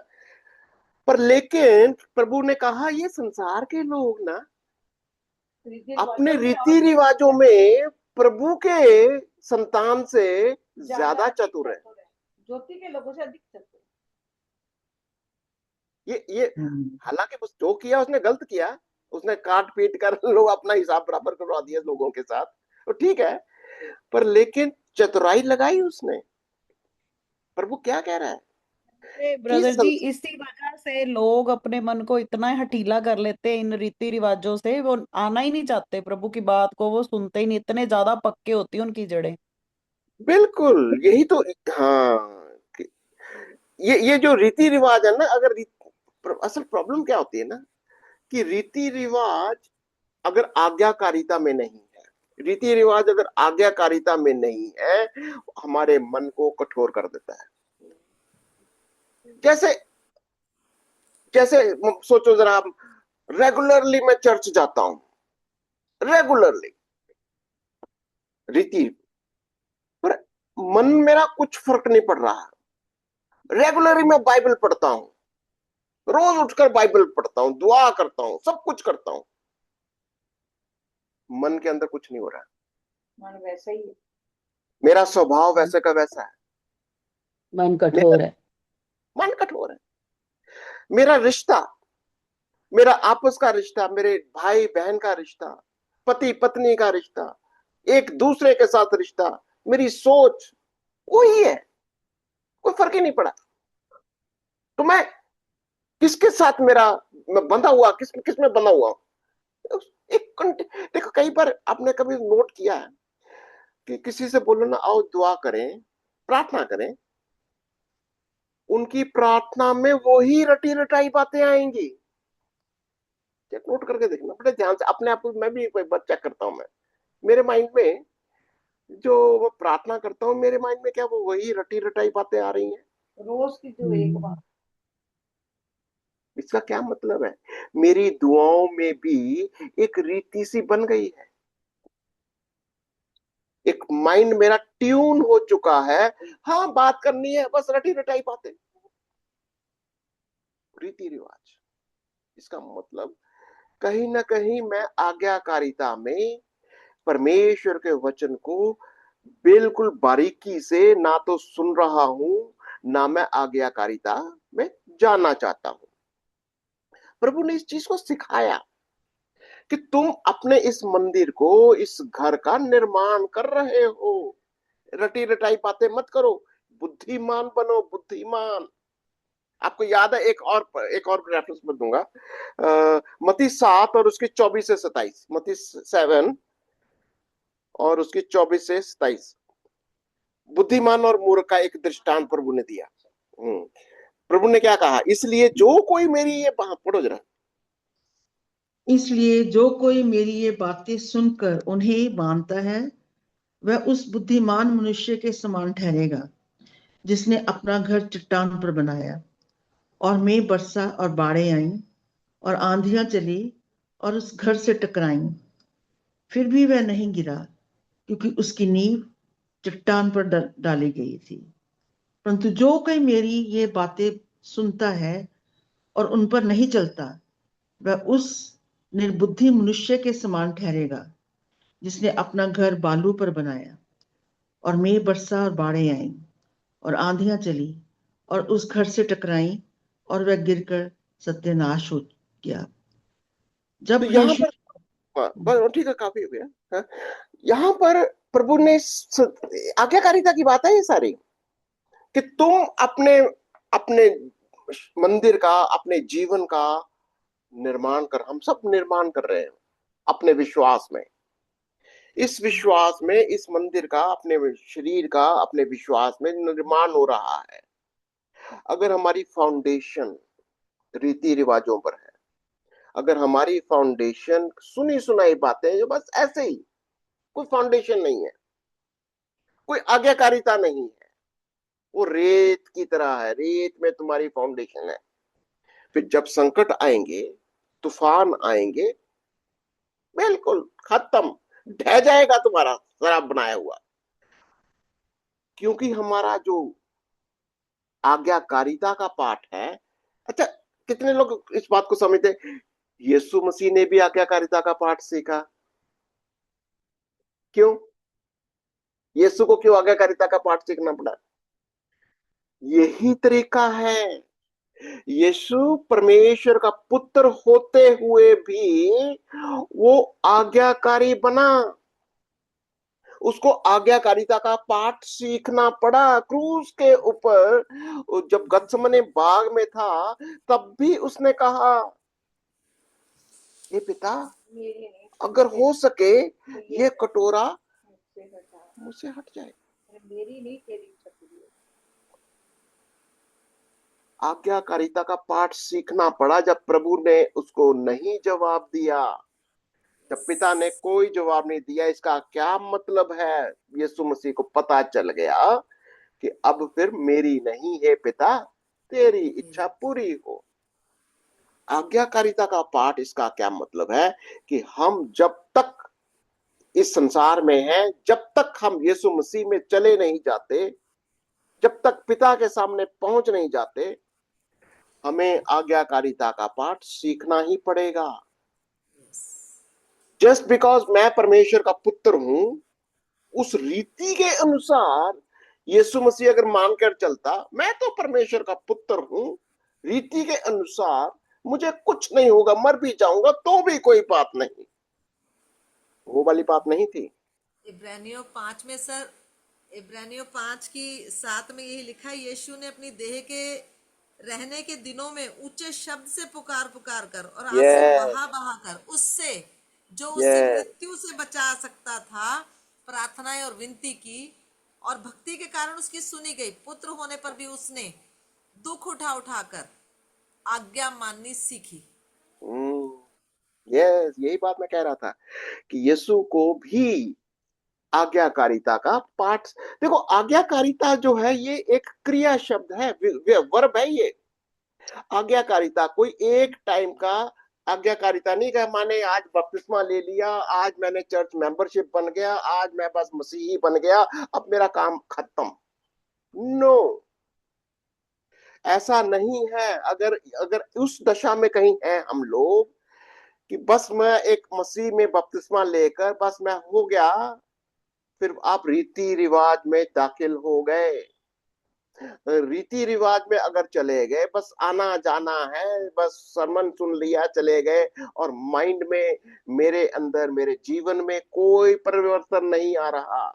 पर लेकिन प्रभु ने कहा ये संसार के लोग ना अपने रीति रिवाजों में प्रभु के संतान से ज्यादा चतुर है, ज्योति के लोगों से अधिक चतुर। ये हालांकि उस जो किया उसने गलत किया, उसने काट पीट कर लोग अपना हिसाब बराबर करवा दिया लोगों के साथ, तो ठीक है, पर लेकिन चतुराई लगाई उसने। प्रभु क्या कह रहा है ब्रदर जी, इसी वजह से लोग अपने मन को इतना हठीला कर लेते हैं इन रीति रिवाजों से, वो आना ही नहीं चाहते प्रभु की बात को, वो सुनते ही नहीं, इतने ज्यादा पक्के होती है उनकी जड़ें। बिल्कुल यही तो, हाँ, ये जो रीति रिवाज है ना, अगर असल प्रॉब्लम क्या होती है ना कि रीति रिवाज अगर आज्ञाकारिता में नहीं है, रीति रिवाज अगर आज्ञाकारिता में नहीं है, हमारे मन को कठोर कर देता है। जैसे जैसे सोचो जरा, रेगुलरली मैं चर्च जाता हूं, रेगुलरली रीति, पर मन मेरा कुछ फर्क नहीं पड़ रहा। रेगुलरली मैं बाइबल पढ़ता हूं, रोज उठकर बाइबल पढ़ता हूं, दुआ करता हूं, सब कुछ करता हूं, मन के अंदर कुछ नहीं हो रहा। मन वैसा ही है, मेरा स्वभाव वैसे का वैसा है, मन कठोर है, मन कठोर है। मेरा रिश्ता, मेरा आपस का रिश्ता, मेरे भाई बहन का रिश्ता, पति पत्नी का रिश्ता, एक दूसरे के साथ रिश्ता, मेरी सोच वही है, कोई फर्क ही नहीं पड़ा। तो मैं किसके साथ मेरा मैं बंधा हुआ, किस में बंधा हुआ एक देखो, कई बार आपने कभी नोट किया है कि किसी से बोलो ना, आओ दुआ करें, प्रार्थना करें, उनकी प्रार्थना में वही रटी रटाई बातें आएंगी। नोट करके देखना बड़े ध्यान से, अपने आप को मैं भी एक बार चेक करता हूं। मैं मेरे माइंड में जो मैं प्रार्थना करता हूँ, मेरे माइंड में क्या वो वही रटी रटाई बातें आ रही हैं रोज की जो एक बात। इसका क्या मतलब है? मेरी दुआओं में भी एक रीति सी बन गई है, एक माइंड मेरा ट्यून हो चुका है। हाँ, बात करनी है, बस रटी रटाई बातें, रीति रिवाज। इसका मतलब कहीं ना कहीं मैं आज्ञाकारिता में परमेश्वर के वचन को बिल्कुल बारीकी से ना तो सुन रहा हूं, ना मैं आज्ञाकारिता में जानना चाहता हूं। प्रभु ने इस चीज को सिखाया कि तुम अपने इस मंदिर को, इस घर का निर्माण कर रहे हो, रटी रटाई बातें मत करो, बुद्धिमान बनो, बुद्धिमान। आपको याद है, एक और रेफरेंस मैं दूंगा, मत्ती 7 और उसके 24 से 27, मत्ती 7 और उसके 24 से 27, बुद्धिमान और मूर्ख का एक दृष्टांत प्रभु ने दिया। प्रभु ने क्या कहा? इसलिए जो कोई मेरी ये पढ़ो जरा, इसलिए जो कोई मेरी ये बातें सुनकर उन्हें मानता है, वह उस बुद्धिमान मनुष्य के समान ठहरेगा जिसने अपना घर चट्टान पर बनाया। और मेघ बरसा और बाढ़ें आईं और आंधियां चली और उस घर से टकराईं, फिर भी वह नहीं गिरा, क्योंकि उसकी नींव चट्टान पर डाली गई थी। परंतु जो कोई मेरी ये बातें सुनता है और उन पर नहीं चलता, वह उस निर्बुद्धि मनुष्य के समान ठहरेगा जिसने अपना घर बालू पर बनाया। और मेघ बरसा और बाढ़ें आईं और आंधियां चली और उस घर से टकराईं और वह गिरकर सत्यानाश हो गया। जब तो यहाँ यीशु पर हाँ, बस ठीक है, काफी हो गया। हाँ, यहाँ पर प्रभु ने आज्ञाकारिता की बात है ये सारी, कि तुम अपने अपने मंदिर का, अपने जीवन का निर्माण कर, हम सब निर्माण कर रहे हैं अपने विश्वास में, इस विश्वास में, इस मंदिर का, अपने शरीर का, अपने विश्वास में निर्माण हो रहा है। अगर हमारी फाउंडेशन रीति रिवाजों पर है, अगर हमारी फाउंडेशन सुनी सुनाई बातें जो बस ऐसे ही, कोई फाउंडेशन नहीं है, कोई आज्ञाकारिता नहीं है, वो रेत की तरह है, रेत में तुम्हारी फाउंडेशन है, फिर जब संकट आएंगे, तूफान आएंगे, बिल्कुल खत्म, ढह जाएगा तुम्हारा शराब बनाया हुआ। क्योंकि हमारा जो आज्ञाकारिता का पाठ है, अच्छा, कितने लोग इस बात को समझते, यीशु मसीह ने भी आज्ञाकारिता का पाठ सीखा, क्यों? यीशु को क्यों आज्ञाकारिता का पाठ सीखना पड़ा? यही तरीका है, यीशु परमेश्वर का पुत्र होते हुए भी वो आज्ञाकारी बना, उसको आज्ञाकारिता का पाठ सीखना पड़ा। क्रूस के ऊपर जब गत्समने बाग में था, तब भी उसने कहा, हे पिता, मेरी नहीं, अगर हो सके ये कटोरा मुझसे हटा, मुझसे हट जाए। मेरी नहीं तेरी इच्छा पूरी हो। आज्ञाकारिता का पाठ सीखना पड़ा जब प्रभु ने उसको नहीं जवाब दिया, जब पिता ने कोई जवाब नहीं दिया, इसका क्या मतलब है? यीशु मसीह को पता चल गया कि अब फिर मेरी नहीं है पिता, तेरी इच्छा पूरी हो। आज्ञाकारिता का पाठ, इसका क्या मतलब है कि हम जब तक इस संसार में हैं, जब तक हम यीशु मसीह में चले नहीं जाते, जब तक पिता के सामने पहुंच नहीं जाते, हमें आज्ञाकारिता का पाठ सीखना ही पड़ेगा। जस्ट बिकॉज मैं परमेश्वर का पुत्र हूं, उस रीति के अनुसार यीशु मसीह अगर मानकर चलता, मैं तो परमेश्वर का पुत्र हूं, रीति के अनुसार मुझे कुछ नहीं होगा, मर भी जाऊंगा तो भी कोई बात नहीं, वो वाली बात नहीं थी। इब्रानियों 5 में सर, इब्रानियों 5:7 में यही लिखा है, यीशु ने अपनी देह के रहने के दिनों में ऊंचे शब्द से पुकार पुकार कर और आंसू यस, बहा बहा कर उससे जो उसे यस, मृत्यु से बचा सकता था प्रार्थनाएं और विनती की, और भक्ति के कारण उसकी सुनी गई। पुत्र होने पर भी उसने दुख उठा उठाकर आज्ञा माननी सीखी। यस, यही बात मैं कह रहा था कि यीशु को भी आज्ञाकारिता का पाठ, देखो आज्ञाकारिता जो है ये एक क्रिया शब्द है, वर्ब है ये। आज्ञाकारिता कोई एक टाइम का आज्ञाकारिता नहीं, कि माने आज बपतिस्मा ले लिया, आज मैंने चर्च मेंबरशिप बन गया, आज मैं बस मसीही बन गया, अब मेरा काम खत्म। नो, ऐसा नहीं है। अगर अगर उस दशा में कहीं है हम लोग कि बस मैं एक मसीह में बपतिस्मा लेकर बस मैं हो गया, फिर आप रीति रिवाज में दाखिल हो गए, रीति रिवाज में अगर चले गए, बस आना जाना है, बस सरमन सुन लिया चले गए, और माइंड में, मेरे अंदर, मेरे जीवन में कोई परिवर्तन नहीं आ रहा,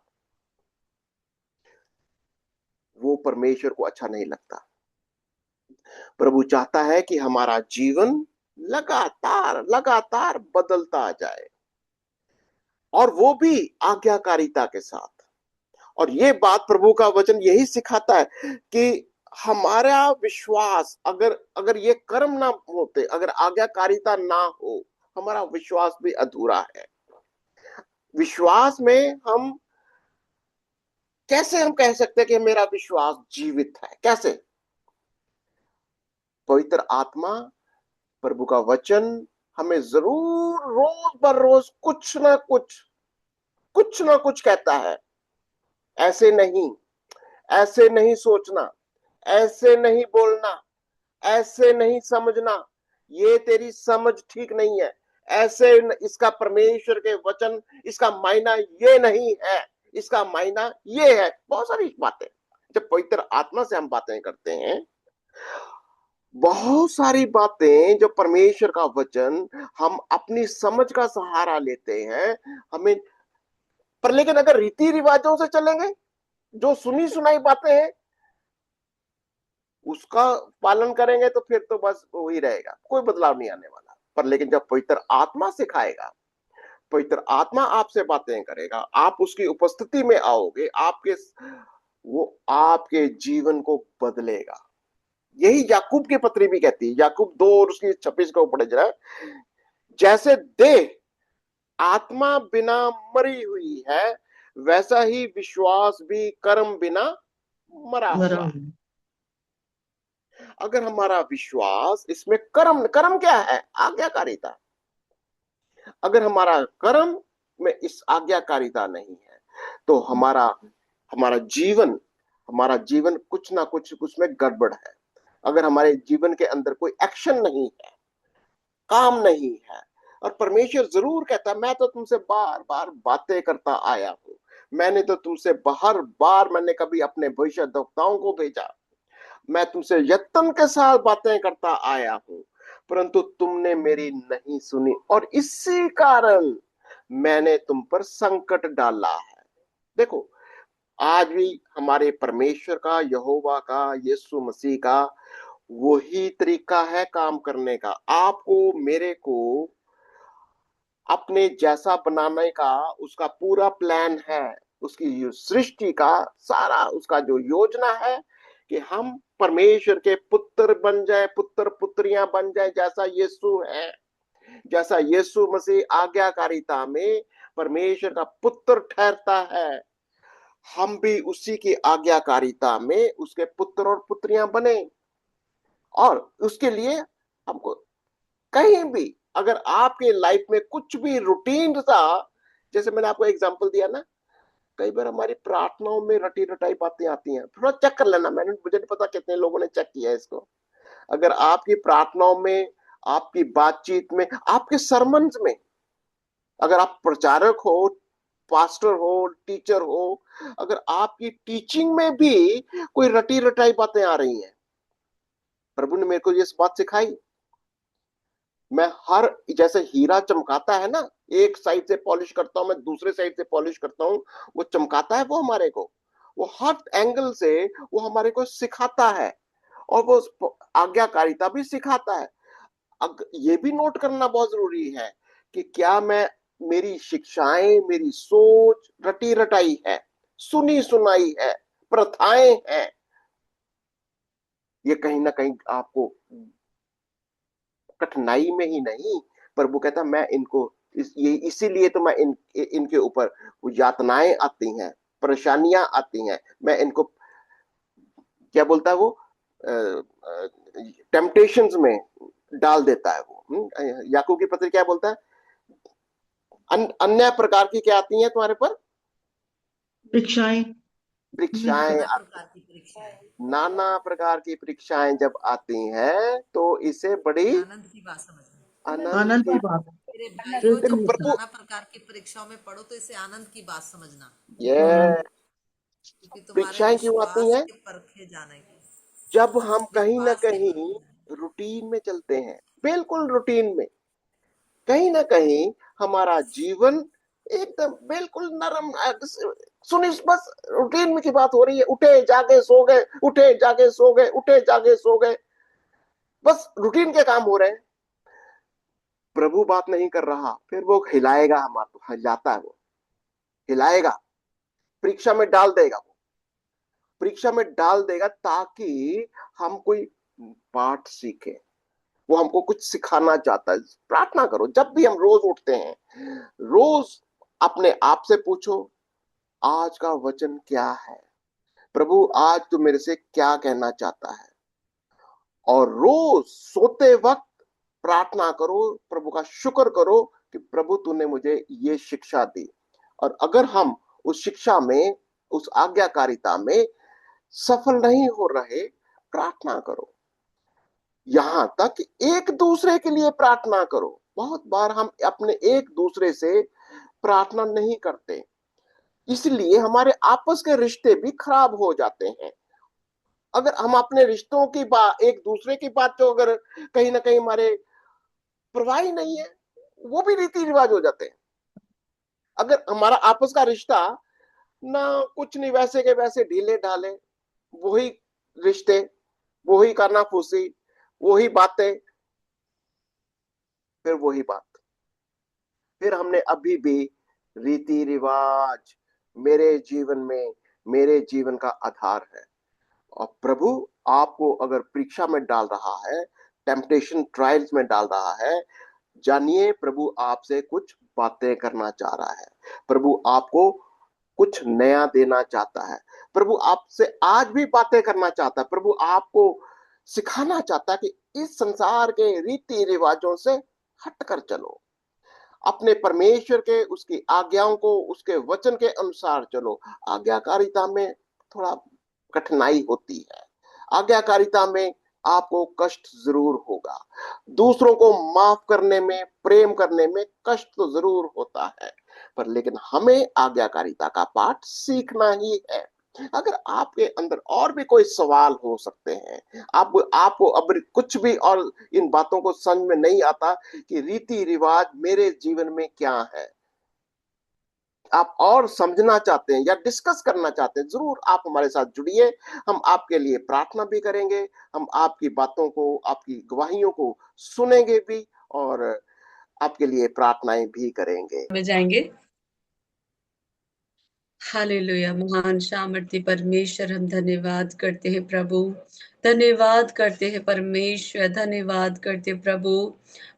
वो परमेश्वर को अच्छा नहीं लगता। प्रभु चाहता है कि हमारा जीवन लगातार लगातार बदलता जाए, और वो भी आज्ञाकारिता के साथ। और ये बात प्रभु का वचन यही सिखाता है कि हमारा विश्वास, अगर अगर ये कर्म ना होते, अगर आज्ञाकारिता ना हो, हमारा विश्वास भी अधूरा है। विश्वास में हम कैसे, हम कह सकते हैं कि मेरा विश्वास जीवित है? कैसे? पवित्र आत्मा, प्रभु का वचन हमें जरूर रोज बर रोज कुछ ना कुछ कहता है। ऐसे नहीं, ऐसे नहीं सोचना, ऐसे नहीं बोलना, ऐसे नहीं समझना, ये तेरी समझ ठीक नहीं है, ऐसे इसका परमेश्वर के वचन, इसका मायना ये नहीं है, इसका मायना ये है। बहुत सारी बातें जब पवित्र आत्मा से हम बातें करते हैं, बहुत सारी बातें जो परमेश्वर का वचन हम अपनी समझ का सहारा लेते हैं हमें, पर लेकिन अगर रीति रिवाजों से चलेंगे, जो सुनी सुनाई बातें हैं उसका पालन करेंगे तो फिर तो बस वही रहेगा, कोई बदलाव नहीं आने वाला। पर लेकिन जब पवित्र आत्मा सिखाएगा, पवित्र आत्मा आपसे बातें करेगा, आप उसकी उपस्थिति में आओगे, वो आपके जीवन को बदलेगा। यही याकूब की पत्री भी कहती है, याकूब 2 और उसकी 26 को पढ़े जरा। जैसे देह आत्मा बिना मरी हुई है, वैसा ही विश्वास भी कर्म बिना मरा मरा हुआ है। हुआ। अगर हमारा विश्वास इसमें कर्म, कर्म क्या है? आज्ञाकारिता। अगर हमारा कर्म में इस आज्ञाकारिता नहीं है तो हमारा हमारा जीवन हमारा जीवन कुछ ना कुछ उसमें गड़बड़ है। अगर हमारे जीवन के अंदर कोई एक्शन नहीं है, काम नहीं है, और परमेश्वर जरूर कहता है मैं तो तुमसे बार बार बातें करता आया हूं, मैंने तो तुमसे हर बार मैंने कभी अपने भविष्यद्वक्ताओं को भेजा, मैं तुमसे यत्न के साथ बातें करता आया हूं, परंतु तुमने मेरी नहीं सुनी, और इसी कारण मैंने तुम पर संकट डाला है। देखो, आज भी हमारे परमेश्वर का, यहोवा का, यीशु मसीह का वही तरीका है काम करने का। आपको मेरे को अपने जैसा बनाने का उसका पूरा प्लान है, उसकी सृष्टि का सारा उसका जो योजना है कि हम परमेश्वर के पुत्र बन जाए, पुत्र पुत्रियां बन जाए, जैसा यीशु है, जैसा यीशु मसीह आज्ञाकारिता में परमेश्वर का पुत्र ठहरता है, हम भी उसी की आज्ञाकारिता में उसके पुत्र और पुत्रियां बने। और उसके लिए हमको कहीं भी अगर आपके लाइफ में कुछ भी रूटीन सा, जैसे मैंने आपको एग्जांपल दिया ना, कई बार हमारी प्रार्थनाओं में रटी रटाई बातें आती हैं, थोड़ा चेक कर लेना। मुझे नहीं पता कितने लोगों ने चेक किया है इसको। अगर आपकी प्रार्थनाओं में, आपकी बातचीत में, आपके सरमन्स में, अगर आप प्रचारक हो, पास्टर हो, टीचर हो, अगर आपकी टीचिंग में भी कोई रटी रटाई बातें आ रही हैं, प्रभु ने मेरे को ये बात सिखाई, मैं हर, जैसे हीरा चमकाता है ना, एक साइड से पॉलिश करता हूं, मैं दूसरे साइड से पॉलिश करता हूं, वो चमकाता है, वो हमारे को, वो हर एंगल से वो हमारे को सिखाता है, और वो आज्ञाकारिता भी सिखाता है। ये भी नोट करना बहुत जरूरी है कि क्या मैं, मेरी शिक्षाएं, मेरी सोच रटी रटाई है, सुनी सुनाई है, प्रथाएं हैं, ये कहीं ना कहीं आपको कठिनाई में ही नहीं, प्रभु कहता मैं इनको ये इसीलिए तो मैं इनके ऊपर वो यातनाएं आती हैं, परेशानियां आती हैं, मैं इनको, क्या बोलता है वो, टेम्पटेशंस में डाल देता है वो। याकूब की पत्री क्या बोलता है? अन्य प्रकार की क्या आती हैं तुम्हारे पर? परीक्षाएं। परीक्षाएं नाना आती प्रकार की परीक्षाएं, हैं। नाना प्रकार की परीक्षाएं जब आती हैं तो इसे बड़ी आनंद की बात समझना। आनंद आनंद की, की बात है। मेरे फिर भाइयों, तो जब तुम होता है। प्रभु, नाना प्रकार की परीक्षाओं में पढ़ो तो इसे आनंद की बात समझना, ये हाँ। क्योंकि तुम्हारे परीक्षाएं क्यों आती विश्वास हैं? के परखे जाने की, जब हम कहीं ना विश्वास के कहीं परखे जाने रूटीन में चलते हैं, बिल्कुल रूटीन में, कहीं ना कहीं हमारा जीवन एकदम बिल्कुल नरम, सुनी बस रूटीन में की बात हो रही है, उठे जागे सो गए, उठे जागे सो गए, उठे जागे सो गए, बस रूटीन के काम हो रहे हैं, प्रभु बात नहीं कर रहा, फिर वो हिलाएगा, हमारा हिलाता है, वो हिलाएगा, परीक्षा में डाल देगा, वो परीक्षा में डाल देगा ताकि हम कोई पाठ सीखे, वो हमको कुछ सिखाना चाहता है। प्रार्थना करो, जब भी हम रोज उठते हैं, रोज अपने आप से पूछो आज का वचन क्या है, प्रभु आज तू मेरे से क्या कहना चाहता है, और रोज सोते वक्त प्रार्थना करो, प्रभु का शुक्र करो कि प्रभु तूने मुझे ये शिक्षा दी। और अगर हम उस शिक्षा में, उस आज्ञाकारिता में सफल नहीं हो रहे, प्रार्थना करो, यहां तक एक दूसरे के लिए प्रार्थना करो। बहुत बार हम अपने एक दूसरे से प्रार्थना नहीं करते, इसलिए हमारे आपस के रिश्ते भी खराब हो जाते हैं। अगर हम अपने रिश्तों की बात, एक दूसरे की बात, जो अगर कहीं ना कहीं हमारे परवाह ही नहीं है, वो भी रीति रिवाज हो जाते हैं। अगर हमारा आपस का रिश्ता ना, कुछ नहीं, वैसे के वैसे ढीले ढाले, वही रिश्ते, वही करना फूसी, वही बातें, फिर वही बात, फिर हमने अभी भी रीति रिवाज मेरे जीवन में, मेरे जीवन का आधार है। और प्रभु आपको अगर परीक्षा में डाल रहा है, टेम्पटेशन ट्रायल्स में डाल रहा है, जानिए प्रभु आपसे कुछ बातें करना चाह रहा है। प्रभु आपको कुछ नया देना चाहता है। प्रभु आपसे आज भी बातें करना चाहता है। प्रभु आपको सिखाना चाहता है कि इस संसार के रीति रिवाजों से हटकर चलो, अपने परमेश्वर के, उसकी आज्ञाओं को, उसके वचन के अनुसार चलो। आज्ञाकारिता में थोड़ा कठिनाई होती है, आज्ञाकारिता में आपको कष्ट जरूर होगा, दूसरों को माफ करने में, प्रेम करने में कष्ट तो जरूर होता है, पर लेकिन हमें आज्ञाकारिता का पाठ सीखना ही है। अगर आपके अंदर और भी कोई सवाल हो सकते हैं, आपको अब कुछ भी और इन बातों को समझ में नहीं आता कि रीति रिवाज मेरे जीवन में क्या है, आप और समझना चाहते हैं या डिस्कस करना चाहते हैं, जरूर आप हमारे साथ जुड़िए। हम आपके लिए प्रार्थना भी करेंगे, हम आपकी बातों को, आपकी गवाहियों को सुनेंगे भी, और आपके लिए प्रार्थनाएं भी करेंगे। में जाएंगे। हालेलुया। महान सामर्थ्य परमेश्वर, हम धन्यवाद करते हैं प्रभु, धन्यवाद करते हैं परमेश्वर, धन्यवाद करते हैं प्रभु।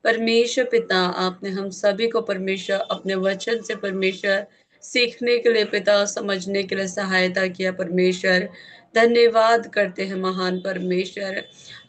परमेश्वर पिता, आपने हम सभी को परमेश्वर अपने वचन से परमेश्वर सीखने के लिए पिता, समझने के लिए सहायता किया परमेश्वर। धन्यवाद करते हैं महान परमेश्वर।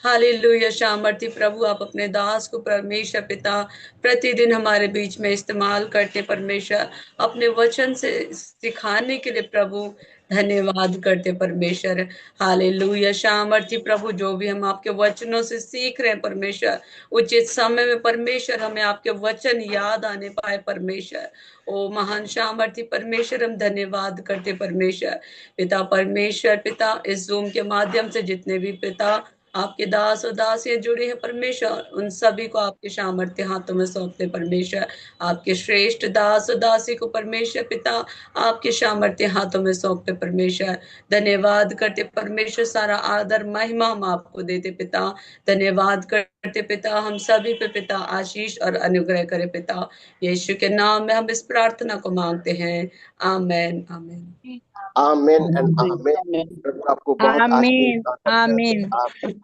हालेलुया। सामर्थ्य प्रभु, आप अपने दास को परमेश्वर पिता प्रतिदिन हमारे बीच में इस्तेमाल करते परमेश्वर, अपने वचन से सिखाने के लिए प्रभु। धन्यवाद करते परमेश्वर। हालेलुया। सामर्थ्य प्रभु, जो भी हम आपके वचनों से सीख रहे हैं परमेश्वर, उचित समय में परमेश्वर हमें आपके वचन याद आने पाए परमेश्वर। ओ महान सामर्थ्य परमेश्वर, हम धन्यवाद करते परमेश्वर पिता। परमेश्वर पिता, इस जूम के माध्यम से जितने भी पिता आपके दास और दासियां जुड़े हैं परमेश्वर, उन सभी को आपके सामर्थ्य हाथों में सौंपते परमेश्वर। आपके श्रेष्ठ दास और दासी को परमेश्वर पिता आपके सामर्थ्य हाथों में सौंपते परमेश्वर। धन्यवाद करते परमेश्वर, सारा आदर महिमा हम आपको देते पिता। धन्यवाद करते पिता, हम सभी पे पिता आशीष और अनुग्रह करे पिता। यीशु के नाम में हम इस प्रार्थना को मांगते हैं। आमेन आमेन। आमेन एंड आमेन। आमीन। प्रभु आपको बहुत आशीष आमीन और बरकत दे। आमीन। आमीन।